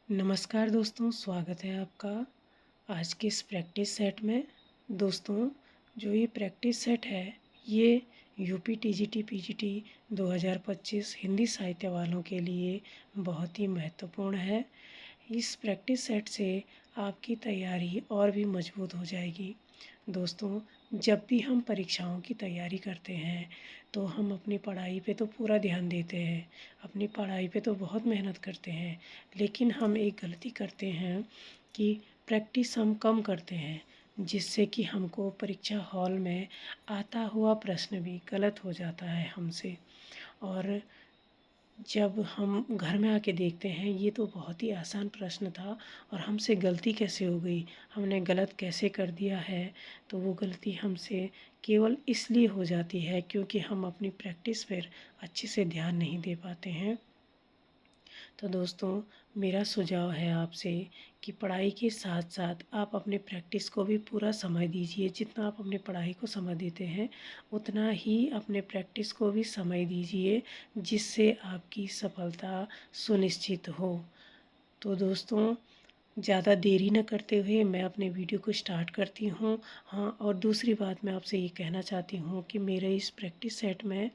नमस्कार दोस्तों, स्वागत है आपका आज के इस प्रैक्टिस सेट में। दोस्तों, जो ये प्रैक्टिस सेट है ये यूपी टीजीटी पीजीटी 2025 हिंदी साहित्य वालों के लिए बहुत ही महत्वपूर्ण है। इस प्रैक्टिस सेट से आपकी तैयारी और भी मजबूत हो जाएगी। दोस्तों, जब भी हम परीक्षाओं की तैयारी करते हैं तो हम अपनी पढ़ाई पे तो पूरा ध्यान देते हैं, अपनी पढ़ाई पे तो बहुत मेहनत करते हैं, लेकिन हम एक गलती करते हैं कि प्रैक्टिस हम कम करते हैं, जिससे कि हमको परीक्षा हॉल में आता हुआ प्रश्न भी गलत हो जाता है हमसे। और जब हम घर में आके देखते हैं ये तो बहुत ही आसान प्रश्न था और हमसे गलती कैसे हो गई, हमने गलत कैसे कर दिया है, तो वो गलती हमसे केवल इसलिए हो जाती है क्योंकि हम अपनी प्रैक्टिस पर अच्छे से ध्यान नहीं दे पाते हैं। तो दोस्तों, मेरा सुझाव है आपसे कि पढ़ाई के साथ साथ आप अपने प्रैक्टिस को भी पूरा समय दीजिए। जितना आप अपनी पढ़ाई को समय देते हैं उतना ही अपने प्रैक्टिस को भी समय दीजिए, जिससे आपकी सफलता सुनिश्चित हो। तो दोस्तों, ज़्यादा देरी न करते हुए मैं अपने वीडियो को स्टार्ट करती हूँ। हाँ, और दूसरी बात मैं आपसे ये कहना चाहती हूँ कि मेरे इस प्रैक्टिस सेट में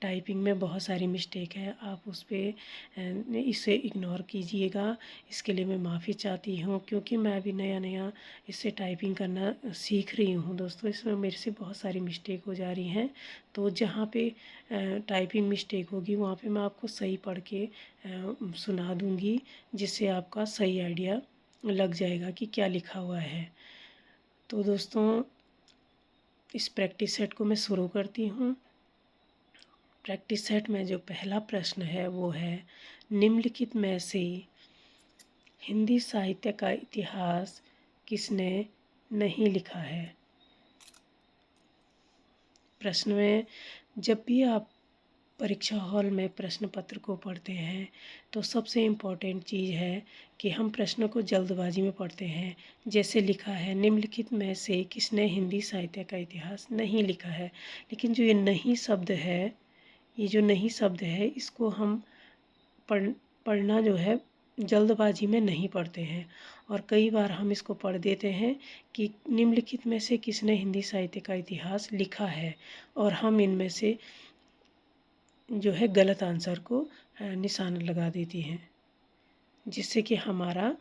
टाइपिंग में बहुत सारी मिस्टेक है, आप उस पर इसे इग्नोर कीजिएगा। इसके लिए मैं माफ़ी चाहती हूँ क्योंकि मैं अभी नया नया इससे टाइपिंग करना सीख रही हूँ। दोस्तों, इसमें मेरे से बहुत सारी मिस्टेक हो जा रही हैं, तो जहाँ पे टाइपिंग मिस्टेक होगी वहाँ पे मैं आपको सही पढ़ के सुना दूँगी, जिससे आपका सही आइडिया लग जाएगा कि क्या लिखा हुआ है। तो दोस्तों, इस प्रैक्टिस सेट को मैं शुरू करती हूँ। प्रैक्टिस सेट में जो पहला प्रश्न है वो है, निम्नलिखित में से हिंदी साहित्य का इतिहास किसने नहीं लिखा है। प्रश्न में जब भी आप परीक्षा हॉल में प्रश्न पत्र को पढ़ते हैं तो सबसे इम्पोर्टेंट चीज़ है कि हम प्रश्न को जल्दबाजी में पढ़ते हैं। जैसे लिखा है, निम्नलिखित में से किसने हिंदी साहित्य का इतिहास नहीं लिखा है, लेकिन जो ये नहीं शब्द है, ये जो नहीं शब्द है इसको हम पढ़ना जो है जल्दबाजी में नहीं पढ़ते हैं, और कई बार हम इसको पढ़ देते हैं कि निम्नलिखित में से किसने हिंदी साहित्य का इतिहास लिखा है, और हम इनमें से जो है गलत आंसर को निशान लगा देती हैं, जिससे कि हमारा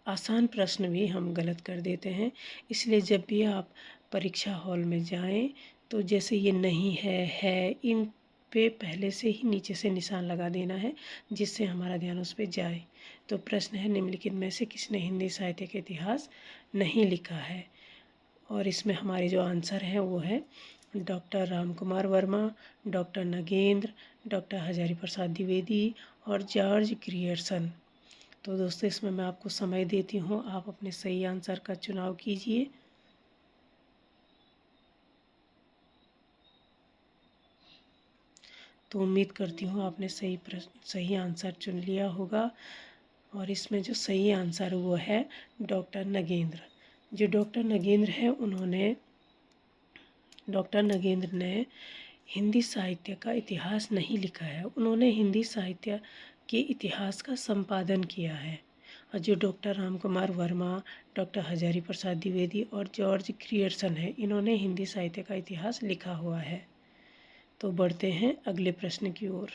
आसान प्रश्न भी हम गलत कर देते हैं। इसलिए जब भी आप परीक्षा हॉल में जाएं तो जैसे ये नहीं है, इन पे पहले से ही नीचे से निशान लगा देना है, जिससे हमारा ध्यान उस पर जाए। तो प्रश्न है, निम्नलिखित में से किसने हिंदी साहित्य का इतिहास नहीं लिखा है, और इसमें हमारे जो आंसर हैं वो है doctor Ram Kumar Verma, doctor Nagendra, doctor Hazari Prasad Dwivedi और जॉर्ज ग्रियर्सन। तो दोस्तों, इसमें मैं आपको समय देती हूँ, आप अपने सही आंसर का चुनाव कीजिए। तो उम्मीद करती हूँ आपने सही आंसर चुन लिया होगा, और इसमें जो सही आंसर वो है डॉक्टर नगेंद्र। जो डॉक्टर नगेंद्र है डॉक्टर नगेंद्र ने हिंदी साहित्य का इतिहास नहीं लिखा है, उन्होंने हिंदी साहित्य के इतिहास का संपादन किया है। और जो डॉक्टर राम कुमार वर्मा, डॉक्टर हजारी प्रसाद द्विवेदी और जॉर्ज ग्रियर्सन है, इन्होंने हिंदी साहित्य का इतिहास लिखा हुआ है। तो बढ़ते हैं अगले प्रश्न की ओर।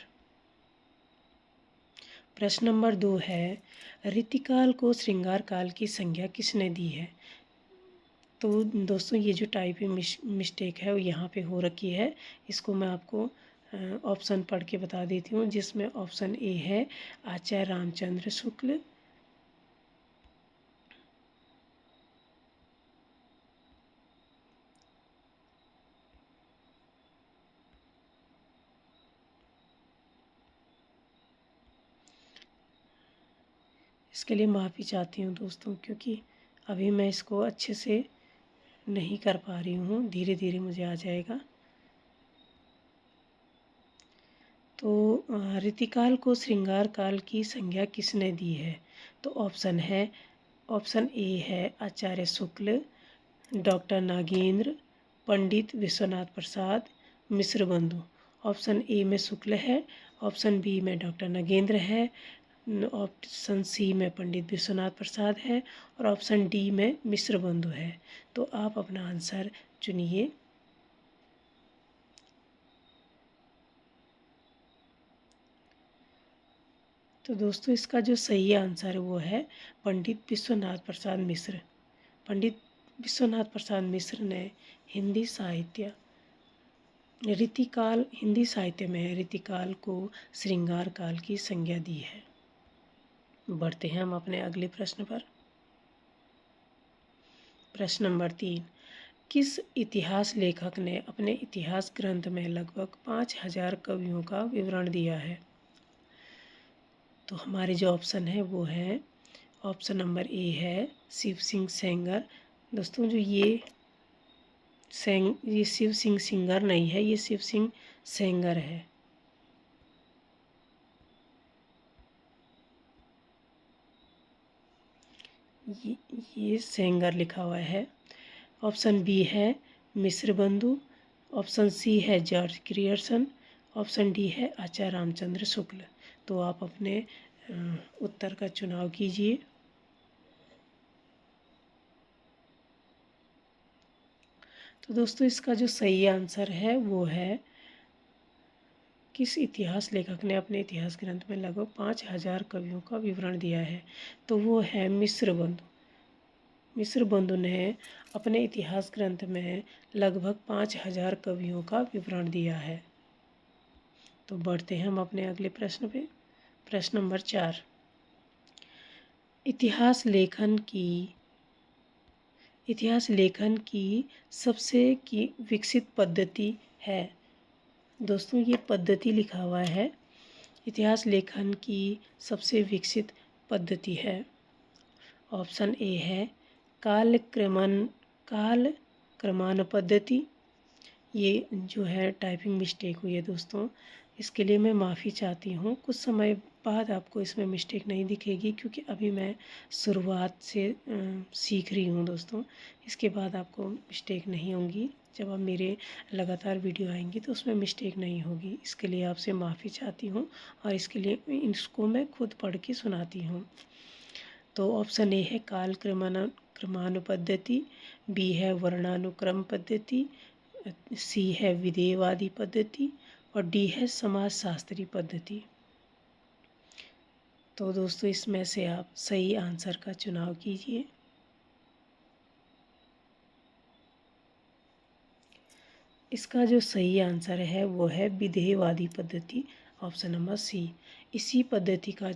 प्रश्न नंबर 2 है, रीतिकाल को श्रृंगार काल की संज्ञा किसने दी है। तो दोस्तों, ये जो टाइपिंग मिस्टेक है वो यहाँ पे हो रखी है, इसको मैं आपको ऑप्शन पढ़ के बता देती हूँ, जिसमें ऑप्शन ए है आचार्य रामचंद्र शुक्ल, इसके लिए माफ़ी चाहती हूँ दोस्तों, क्योंकि अभी मैं इसको अच्छे से नहीं कर पा रही हूँ, धीरे धीरे मुझे आ जाएगा। तो रीतिकाल को श्रृंगार काल की संज्ञा किसने दी है। तो ऑप्शन ए है आचार्य शुक्ल, डॉक्टर नागेंद्र, पंडित विश्वनाथ प्रसाद, मिश्र बंधु। ऑप्शन ए में शुक्ल है ऑप्शन बी में डॉक्टर नगेंद्र है, ऑप्शन सी में पंडित विश्वनाथ प्रसाद है और ऑप्शन डी में मिश्र बंधु है। तो आप अपना आंसर चुनिए। तो दोस्तों इसका जो सही आंसर है वो है पंडित विश्वनाथ प्रसाद मिश्र। पंडित विश्वनाथ प्रसाद मिश्र ने हिंदी साहित्य हिंदी साहित्य में रीतिकाल को श्रृंगार काल की संज्ञा दी है। बढ़ते हैं हम अपने अगले प्रश्न पर। प्रश्न नंबर 3, किस इतिहास लेखक ने अपने इतिहास ग्रंथ में लगभग 5000 कवियों का विवरण दिया है? तो हमारे जो ऑप्शन है वो है, ऑप्शन नंबर ए है शिव सिंह सेंगर। दोस्तों जो ये शिव सिंह सिंगर नहीं है, ये शिव सिंह सेंगर है। ये सेंगर लिखा हुआ है। ऑप्शन बी है मिश्र बंधु, ऑप्शन सी है जॉर्ज ग्रियर्सन, ऑप्शन डी है आचार्य रामचंद्र शुक्ल। तो आप अपने उत्तर का चुनाव कीजिए। तो दोस्तों इसका जो सही आंसर है वो है, किस इतिहास लेखक ने अपने इतिहास ग्रंथ में लगभग 5000 कवियों का विवरण दिया है? तो वो है मिश्र बंधु। मिश्र बंधु ने अपने इतिहास ग्रंथ में लगभग 5000 कवियों का विवरण दिया है। तो बढ़ते हैं हम अपने अगले प्रश्न पे। प्रश्न नंबर 4, इतिहास लेखन की सबसे विकसित पद्धति है। दोस्तों ये पद्धति लिखा हुआ है, इतिहास लेखन की सबसे विकसित पद्धति है। ऑप्शन ए है काल क्रमान पद्धति। ये जो है टाइपिंग मिस्टेक हुई है दोस्तों, इसके लिए मैं माफ़ी चाहती हूँ। कुछ समय बाद आपको इसमें मिस्टेक नहीं दिखेगी, क्योंकि अभी मैं शुरुआत से सीख रही हूँ दोस्तों। इसके बाद आपको मिस्टेक नहीं होंगी, जब आप मेरे लगातार वीडियो आएंगी तो उसमें मिस्टेक नहीं होगी। इसके लिए आपसे माफ़ी चाहती हूँ और इसके लिए इसको मैं खुद पढ़ के सुनाती हूँ। तो ऑप्शन ए है काल क्रमानु पद्धति, बी है वर्णानुक्रम पद्धति, सी है विधेयवादी पद्धति और डी है समाजशास्त्री पद्धति। तो दोस्तों इसमें से आप सही आंसर का चुनाव कीजिए। इसका जो सही आंसर है वो है विधेयवादी पद्धति, ऑप्शन नंबर सी। इसी पद्धति का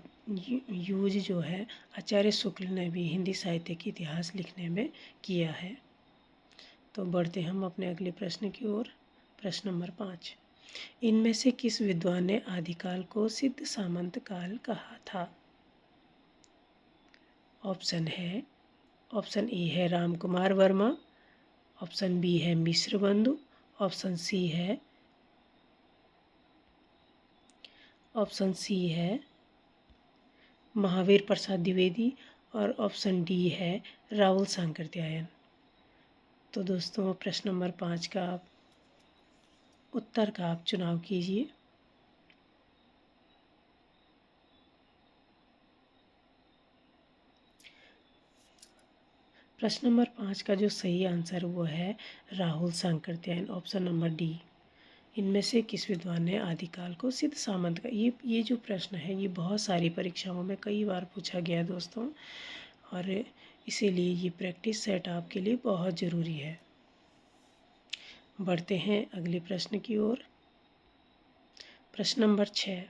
यूज जो है आचार्य शुक्ल ने भी हिंदी साहित्य के इतिहास लिखने में किया है। तो बढ़ते हम अपने अगले प्रश्न की ओर। प्रश्न नंबर 5, इनमें से किस विद्वान ने आदिकाल को सिद्ध सामंत काल कहा था? ऑप्शन ए है राम कुमार वर्मा, ऑप्शन बी है मिश्र बंधु, ऑप्शन सी है महावीर प्रसाद द्विवेदी और ऑप्शन डी है राहुल सांकृत्यायन। तो दोस्तों प्रश्न नंबर 5 का उत्तर का आप चुनाव कीजिए। प्रश्न नंबर 5 का जो सही आंसर वो है Rahul Sankrityayan, option number D. इनमें से किस विद्वान ने आदिकाल को सिद्ध सामंत का, ये जो प्रश्न है ये बहुत सारी परीक्षाओं में कई बार पूछा गया है दोस्तों, और इसीलिए ये प्रैक्टिस सेट आपके लिए बहुत ज़रूरी है। बढ़ते हैं अगले प्रश्न की ओर। प्रश्न नंबर 6,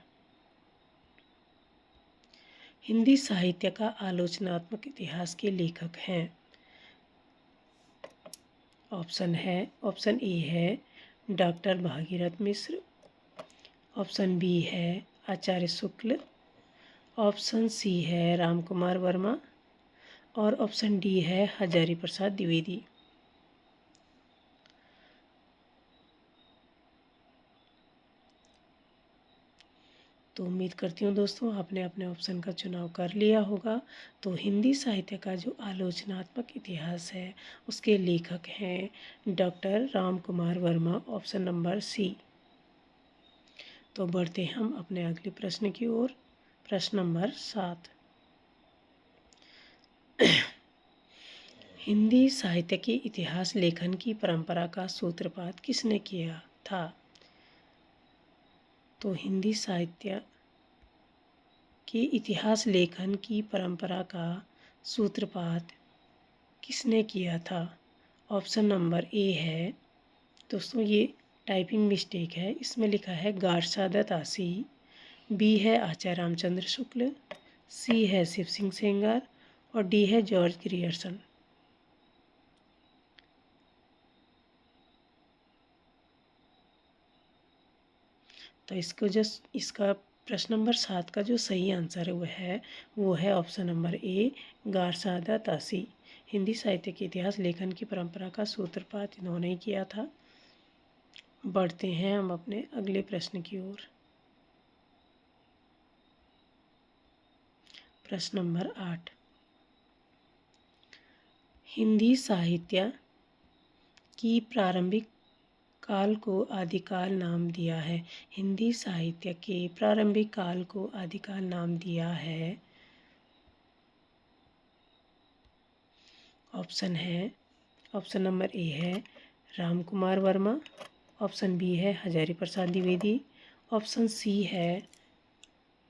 हिंदी साहित्य का आलोचनात्मक इतिहास के लेखक हैं? ऑप्शन ए है डॉक्टर भागीरथ मिश्र, ऑप्शन बी है आचार्य शुक्ल, ऑप्शन सी है राम कुमार वर्मा और ऑप्शन डी है हजारी प्रसाद द्विवेदी। तो उम्मीद करती हूँ दोस्तों आपने अपने ऑप्शन का चुनाव कर लिया होगा। तो हिंदी साहित्य का जो आलोचनात्मक इतिहास है उसके लेखक हैं doctor Ram Kumar Verma, option number C. तो बढ़ते हम अपने अगले प्रश्न की ओर। प्रश्न नंबर 7। हिंदी साहित्य के इतिहास लेखन की परंपरा का सूत्रपात किसने किया था? तो हिंदी साहित्य के इतिहास लेखन की परंपरा का सूत्रपात किसने किया था? ऑप्शन नंबर ए है दोस्तों, ये टाइपिंग मिस्टेक है, इसमें लिखा है गारसादा तासी। बी है आचार्य रामचंद्र शुक्ल, सी है शिव सिंह सेंगर और डी है जॉर्ज ग्रियर्सन। तो इसका प्रश्न नंबर 7 का जो सही आंसर है वो है ऑप्शन नंबर ए, गारसादा तासी। हिंदी साहित्य के इतिहास लेखन की परंपरा का सूत्रपात इन्होंने ही किया था। बढ़ते हैं हम अपने अगले प्रश्न की ओर। प्रश्न नंबर 8। हिंदी साहित्य की प्रारंभिक काल को आदिकाल नाम दिया है। हिंदी साहित्य के प्रारंभिक काल को आदिकाल नाम दिया है। ऑप्शन नंबर ए है राम कुमार वर्मा, ऑप्शन बी है हजारी प्रसाद द्विवेदी, ऑप्शन सी है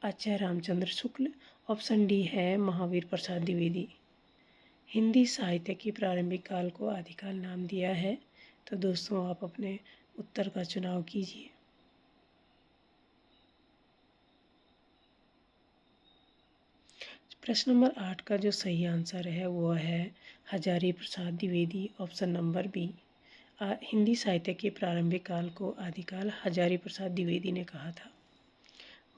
आचार्य रामचंद्र शुक्ल, ऑप्शन डी है महावीर प्रसाद द्विवेदी। हिंदी साहित्य की प्रारंभिक काल को आदिकाल नाम दिया है। तो दोस्तों आप अपने उत्तर का चुनाव कीजिए। प्रश्न नंबर 8 का जो सही आंसर है वो है Hazari Prasad Dwivedi, option number B. Hindi साहित्य के प्रारंभिक काल को आदिकाल हजारी प्रसाद द्विवेदी ने कहा था।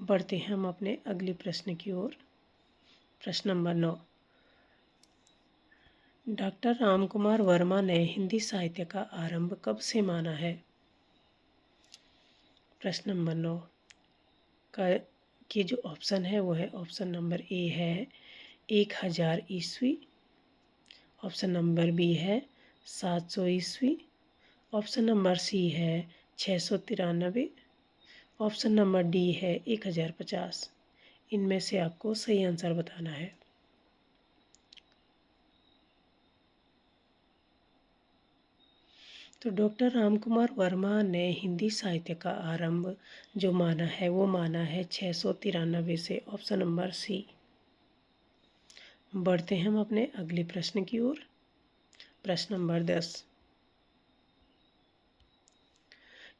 बढ़ते हैं हम अपने अगले प्रश्न की ओर। प्रश्न नंबर 9। डॉक्टर रामकुमार वर्मा ने हिंदी साहित्य का आरंभ कब से माना है? प्रश्न नंबर 9 का के जो ऑप्शन है वो है ऑप्शन नंबर ए है 1000 ईस्वी, ऑप्शन नंबर बी है 700 ईस्वी, ऑप्शन नंबर सी है 693, ऑप्शन नंबर डी है 1050। इनमें से आपको सही आंसर बताना है। तो डॉक्टर रामकुमार वर्मा ने हिंदी साहित्य का आरंभ जो माना है वो माना है 693 से, ऑप्शन नंबर सी। बढ़ते हैं हम अपने अगले प्रश्न की ओर। प्रश्न नंबर 10।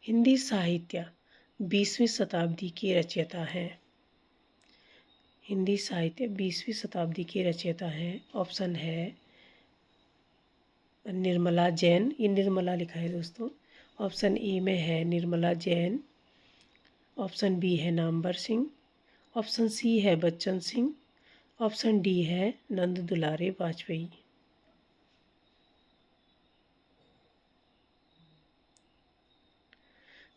हिंदी साहित्य 20वीं शताब्दी के रचयिता हैं। हिंदी साहित्य 20वीं शताब्दी के रचयिता हैं। ऑप्शन है निर्मला जैन, ये निर्मला लिखा है दोस्तों। ऑप्शन ए में है निर्मला जैन, ऑप्शन बी है नामवर सिंह, ऑप्शन सी है बच्चन सिंह, ऑप्शन डी है नंद दुलारे वाजपेयी।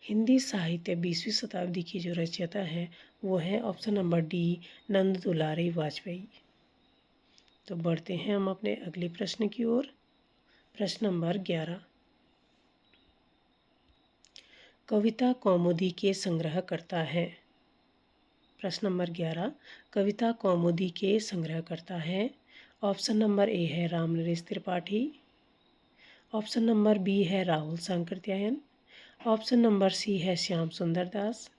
हिंदी साहित्य 20वीं शताब्दी की जो रचयिता हैं वो है ऑप्शन नंबर डी, नंद दुलारे वाजपेयी। तो बढ़ते हैं हम अपने अगले प्रश्न की ओर। प्रश्न नंबर 11। कविता कौमुदी के संग्रहकर्ता हैं। प्रश्न नंबर 11। कविता कौमुदी के संग्रहकर्ता हैं। ऑप्शन नंबर ए है Ram Naresh Tripathi, option number B है Rahul Sankrityayan, option number C है श्याम सुंदर दास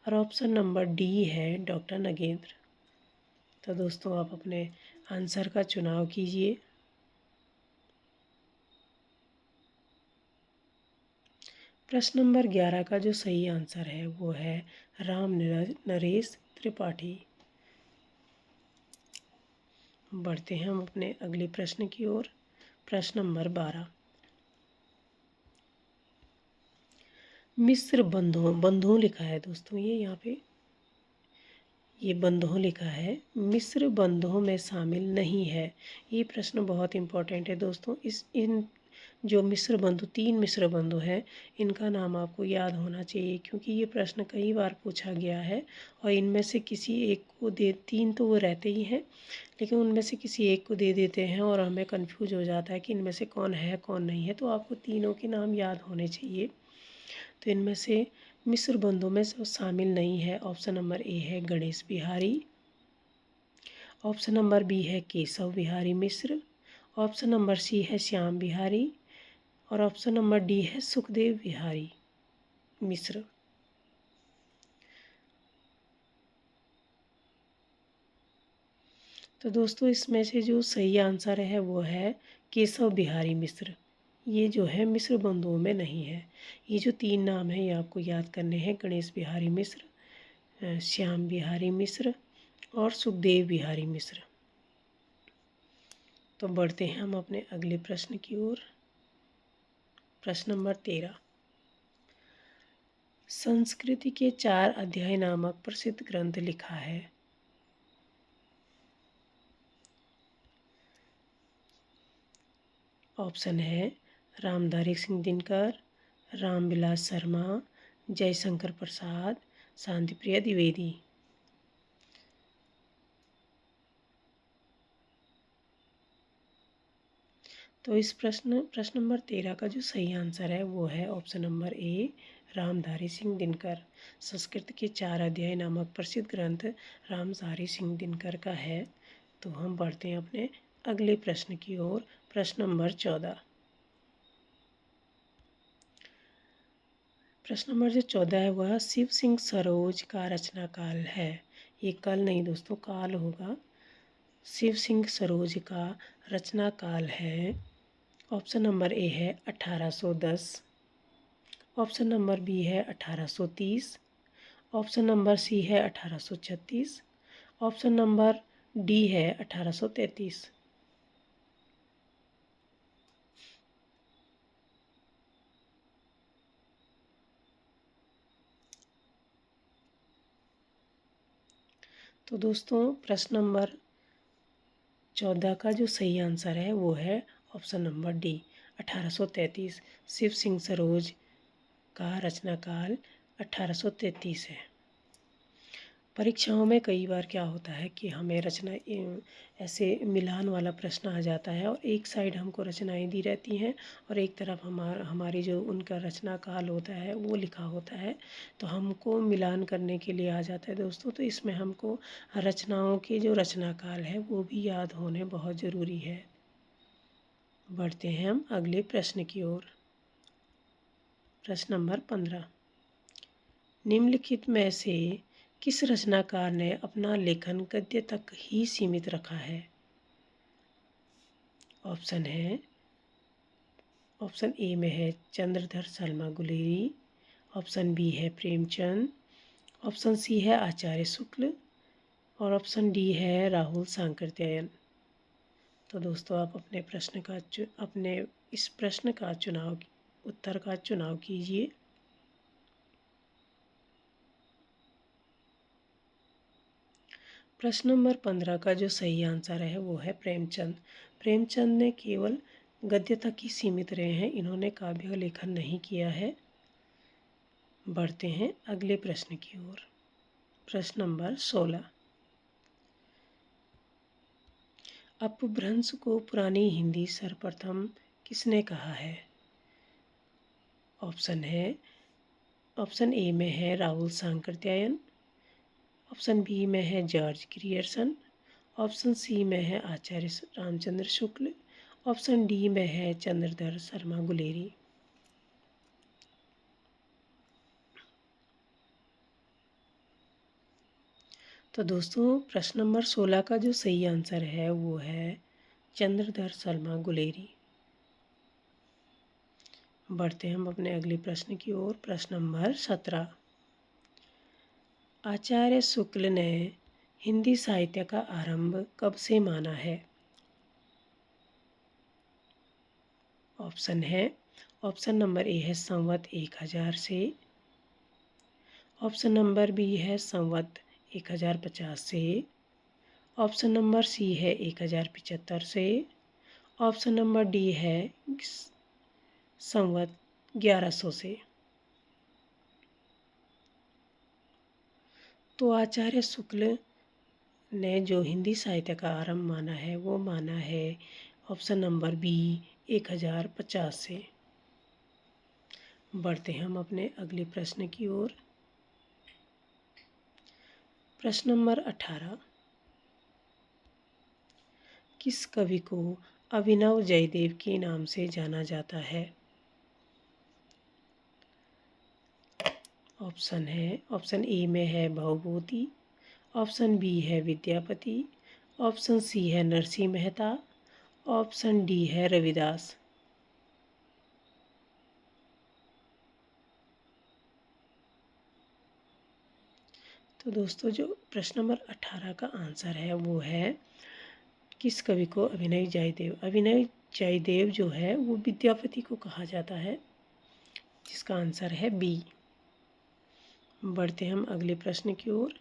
और ऑप्शन नंबर डी है डॉक्टर नगेंद्र। तो दोस्तों आप अपने आंसर का चुनाव कीजिए। प्रश्न नंबर 11 का जो सही आंसर है वो है राम नरेश त्रिपाठी। बढ़ते हैं हम अपने अगले प्रश्न की ओर। प्रश्न नंबर 12। मिस्र बंधुओं लिखा है दोस्तों, ये यहाँ पे ये बंधुओं लिखा है, मिस्र बंधुओं में शामिल नहीं है। ये प्रश्न बहुत इम्पोर्टेंट है दोस्तों। इन जो मिस्र बंधु 3 मिस्र बंधु हैं इनका नाम आपको याद होना चाहिए, क्योंकि ये प्रश्न कई बार पूछा गया है और इनमें से किसी एक को 3 तो वो रहते ही हैं, लेकिन उनमें से किसी एक को दे देते हैं और हमें कंफ्यूज हो जाता है कि इनमें से कौन है कौन नहीं है। तो आपको तीनों के नाम याद होने चाहिए। तो इनमें से मिस्र बंधुओं में जो शामिल नहीं है, ऑप्शन नंबर ए है Ganesh Bihari, option number B है Keshav Bihari Mishra, option number C है श्याम बिहारी और ऑप्शन नंबर डी है सुखदेव बिहारी मिश्र। तो दोस्तों इसमें से जो सही आंसर है वो है केशव बिहारी मिश्र। ये जो है मिस्र बंधुओं में नहीं है। ये जो तीन नाम हैं ये आपको याद करने हैं, गणेश बिहारी मिश्र, श्याम बिहारी मिश्र और सुखदेव बिहारी मिश्र। तो बढ़ते हैं हम अपने अगले प्रश्न की ओर। प्रश्न नंबर 13, संस्कृति के 4 अध्याय नामक प्रसिद्ध ग्रंथ लिखा है। ऑप्शन है रामधारी सिंह दिनकर, रामविलास शर्मा, जयशंकर प्रसाद, शांतिप्रिय द्विवेदी। तो इस प्रश्न नंबर 13 का जो सही आंसर है वो है ऑप्शन नंबर ए रामधारी सिंह दिनकर। संस्कृत के 4 अध्याय नामक प्रसिद्ध ग्रंथ रामधारी सिंह दिनकर का है। तो हम बढ़ते हैं अपने अगले प्रश्न की ओर। प्रश्न नंबर 14, प्रश्न नंबर जो 14 है वह शिव सिंह सरोज का रचना काल है। ये कल नहीं दोस्तों, काल होगा। शिव सिंह सरोज का रचना काल है। ऑप्शन नंबर ए है 1810, ऑप्शन नंबर बी है 1830, ऑप्शन नंबर सी है 1836, ऑप्शन नंबर डी है 1833। तो दोस्तों प्रश्न नंबर 14 का जो सही आंसर है वो है option number D 1833। Shiv Singh Saroj का रचना काल 1833 है। परीक्षाओं में कई बार क्या होता है कि हमें रचना ऐसे मिलान वाला प्रश्न आ जाता है और एक साइड हमको रचनाएं दी रहती हैं और एक तरफ हमारी जो उनका रचना काल होता है वो लिखा होता है। तो हमको मिलान करने के लिए आ जाता है दोस्तों। तो इसमें हमको रचनाओं के जो रचना काल है वो भी याद होने बहुत ज़रूरी है। बढ़ते हैं हम अगले प्रश्न की ओर। प्रश्न नंबर 15, निम्नलिखित में से किस रचनाकार ने अपना लेखन गद्य तक ही सीमित रखा है। ऑप्शन है, ऑप्शन ए में है चंद्रधर शर्मा गुलेरी, ऑप्शन बी है प्रेमचंद, ऑप्शन सी है आचार्य शुक्ल और ऑप्शन डी है राहुल सांकृत्यायन। तो दोस्तों आप अपने इस प्रश्न का उत्तर का चुनाव कीजिए। प्रश्न नंबर 15 का जो सही आंसर है वो है प्रेमचंद। प्रेमचंद ने केवल गद्य तक ही सीमित रहे हैं, इन्होंने काव्य लेखन नहीं किया है। बढ़ते हैं अगले प्रश्न की ओर। प्रश्न नंबर 16, अपभ्रंश को पुरानी हिंदी सर्वप्रथम किसने कहा है। ऑप्शन है, ऑप्शन ए में है राहुल सांकृत्यायन, ऑप्शन बी में है जॉर्ज ग्रियर्सन, ऑप्शन सी में है आचार्य रामचंद्र शुक्ल, ऑप्शन डी में है चंद्रधर शर्मा गुलेरी। तो दोस्तों प्रश्न नंबर 16 का जो सही आंसर है वो है चंद्रधर शर्मा गुलेरी। बढ़ते हैं हम अपने अगले प्रश्न की ओर। प्रश्न नंबर 17, आचार्य शुक्ल ने हिंदी साहित्य का आरंभ कब से माना है। ऑप्शन है, ऑप्शन नंबर ए है संवत 1000 से, ऑप्शन नंबर बी है संवत 1050 से, ऑप्शन नंबर सी है 1075 से, ऑप्शन नंबर डी है संवत 1100 से। तो आचार्य शुक्ल ने जो हिंदी साहित्य का आरंभ माना है वो माना है ऑप्शन नंबर बी 1050 से। बढ़ते हैं हम अपने अगले प्रश्न की ओर। प्रश्न नंबर 18। किस कवि को अभिनव जयदेव के नाम से जाना जाता है? ऑप्शन ए में है भवभूति, ऑप्शन बी है विद्यापति, ऑप्शन सी है नरसिंह मेहता, ऑप्शन डी है रविदास। तो दोस्तों जो प्रश्न नंबर 18 का आंसर है वो है किस कवि को अभिनव जयदेव। अभिनव जयदेव जो है वो विद्यापति को कहा जाता है, जिसका आंसर है बी। बढ़ते हम अगले प्रश्न की ओर।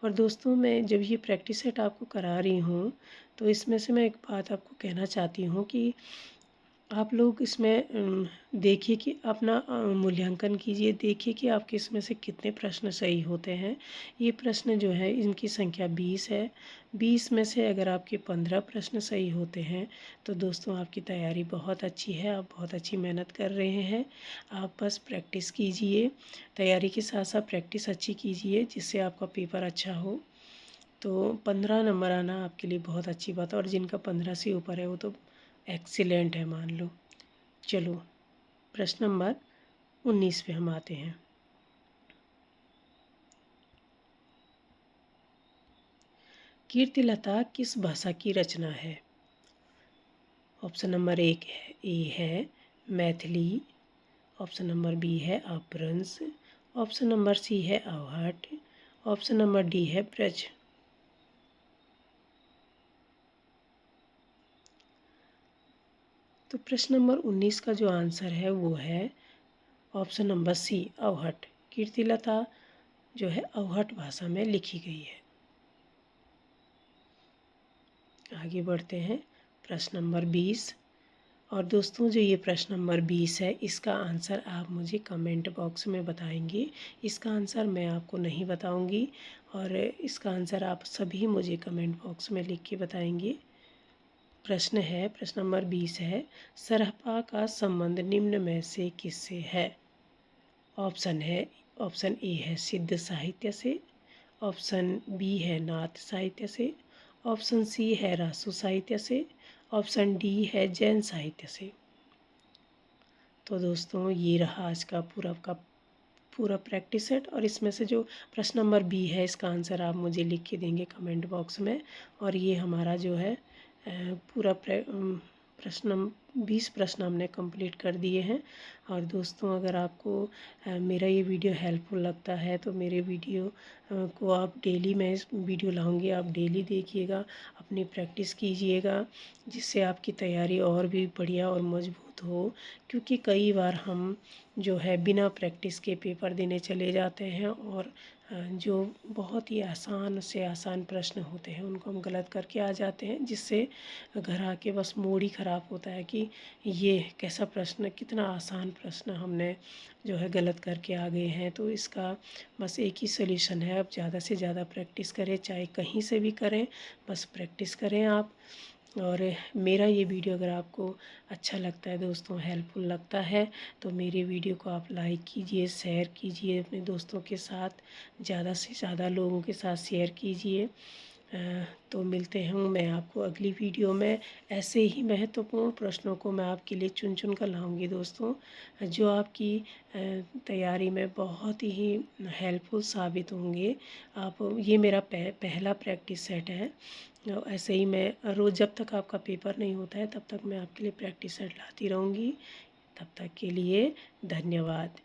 और दोस्तों मैं जब ये प्रैक्टिस सेट आपको करा रही हूँ तो इसमें से मैं एक बात आपको कहना चाहती हूँ कि आप लोग इसमें देखिए कि अपना मूल्यांकन कीजिए, देखिए कि आपके इसमें से कितने प्रश्न सही होते हैं। ये प्रश्न जो है इनकी संख्या 20 है। 20 में से अगर आपके 15 प्रश्न सही होते हैं तो दोस्तों आपकी तैयारी बहुत अच्छी है, आप बहुत अच्छी मेहनत कर रहे हैं। आप बस प्रैक्टिस कीजिए, तैयारी के साथ साथ प्रैक्टिस अच्छी कीजिए जिससे आपका पेपर अच्छा हो। तो 15 नंबर आना आपके लिए बहुत अच्छी बात है, और जिनका 15 से ऊपर है वो तो एक्सीलेंट है मान लो। चलो प्रश्न नंबर 19 पे हम आते हैं। कीर्तिलता किस भाषा की रचना है? ऑप्शन नंबर ए है मैथिली, ऑप्शन नंबर बी है अपभ्रंश, ऑप्शन नंबर सी है अवहट, ऑप्शन नंबर डी है ब्रज। तो प्रश्न नंबर 19 का जो आंसर है वो है ऑप्शन नंबर सी अवहट। कीर्तिलता जो है अवहट भाषा में लिखी गई है। आगे बढ़ते हैं प्रश्न नंबर 20। और दोस्तों जो ये प्रश्न नंबर 20 है इसका आंसर आप मुझे कमेंट बॉक्स में बताएंगे। इसका आंसर मैं आपको नहीं बताऊंगी, और इसका आंसर आप सभी मुझे कमेंट बॉक्स में लिख के बताएंगे। प्रश्न नंबर 20 है, सरहपा का संबंध निम्न में से किससे है? ऑप्शन ए है सिद्ध साहित्य से, ऑप्शन बी है नाथ साहित्य से, ऑप्शन सी है रासु साहित्य से, ऑप्शन डी है जैन साहित्य से। तो दोस्तों ये रहा आज का पूरा प्रैक्टिस सेट, और इसमें से जो प्रश्न नंबर बी है इसका आंसर आप मुझे लिख के देंगे कमेंट बॉक्स में। और ये हमारा जो है पूरा प्रश्न 20 प्रश्न हमने कंप्लीट कर दिए हैं। और दोस्तों अगर आपको मेरा ये वीडियो हेल्पफुल लगता है तो मेरे वीडियो को आप डेली, मैं इस वीडियो लाऊंगी, आप डेली देखिएगा, अपनी प्रैक्टिस कीजिएगा, जिससे आपकी तैयारी और भी बढ़िया और मजबूत हो। क्योंकि कई बार हम जो है बिना प्रैक्टिस के पेपर देने चले जाते हैं, और जो बहुत ही आसान से आसान प्रश्न होते हैं उनको हम गलत करके आ जाते हैं, जिससे घर आके बस मूड ही ख़राब होता है कि ये कैसा प्रश्न, कितना आसान प्रश्न हमने जो है गलत करके आ गए हैं। तो इसका बस एक ही सॉल्यूशन है, अब ज़्यादा से ज़्यादा प्रैक्टिस करें, चाहे कहीं से भी करें, बस प्रैक्टिस करें आप। और मेरा ये वीडियो अगर आपको अच्छा लगता है दोस्तों, हेल्पफुल लगता है, तो मेरे वीडियो को आप लाइक कीजिए, शेयर कीजिए अपने दोस्तों के साथ, ज़्यादा से ज़्यादा लोगों के साथ शेयर कीजिए। तो मिलते हैं मैं आपको अगली वीडियो में। ऐसे ही महत्वपूर्ण प्रश्नों को मैं आपके लिए चुन चुन कर लाऊंगी दोस्तों, जो आपकी तैयारी में बहुत ही हेल्पफुल साबित होंगे। आप ये मेरा पहला प्रैक्टिस सेट है। ऐसे ही मैं रोज़, जब तक आपका पेपर नहीं होता है तब तक मैं आपके लिए प्रैक्टिस सेट लाती रहूँगी। तब तक के लिए धन्यवाद।